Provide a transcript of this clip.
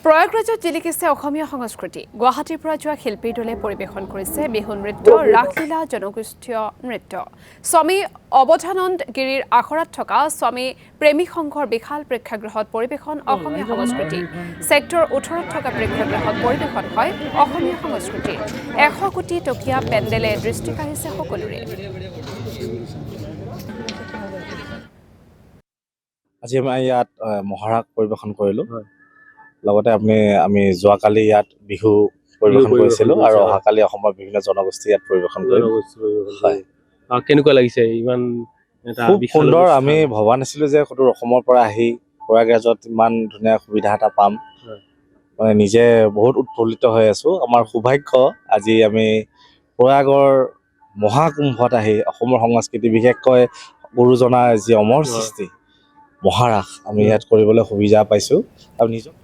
প্ৰয়াগৰাজত জিলিকিছে অসমীয়া সংস্কৃতি। গুৱাহাটীৰ পৰা যোৱা শিল্পীৰ দলে পৰিৱেশন কৰিছে বিহু নৃত্য, ৰাসলীলা, জনগোষ্ঠীয় নৃত্য। স্বামী অৱধানন্দ গিৰিৰ আখৰাত থকা স্বামী প্ৰেমী সংঘৰ বিশাল প্ৰেক্ষাগৃহত পৰিৱেশন অসমীয়া সংস্কৃতি। ছেক্টৰ 18ত থকা প্ৰেক্ষাগৃহত পৰিৱেশন হয় অসমীয়া সংস্কৃতিৰ 100 কোটি টকীয়া পেণ্ডেলে দৃষ্টি কাঢ়িছে সকলোৰে। আজি আমি ইয়াত মহাৰাগ পৰিৱেশন কৰিলোঁ। লগতে আমি যোৱাকালি ইয়াত বিহু পৰিৱেশন কৰিছিলোঁ আৰু অহাকালি অসমৰ বিভিন্ন জনগোষ্ঠী ইয়াত পৰিৱেশন কৰিম। কেনেকুৱা লাগিছে? ইমান খুব সুন্দৰ। আমি ভবা নাছিলোঁ যে সুদূৰ অসমৰ পৰা আহি প্ৰয়াগৰাজত ইমান ধুনীয়া সুবিধা এটা পাম। মানে নিজে বহুত উৎফুল্লিত হৈ আছোঁ। আমাৰ সৌভাগ্য আজি আমি প্ৰয়াগৰ মহাকুম্ভত আহি অসমৰ সংস্কৃতি, বিশেষকৈ গুৰুজনাৰ যি অমৰ সৃষ্টি মহাৰাস, আমি ইয়াত কৰিবলৈ সুবিধা পাইছোঁ আৰু নিজক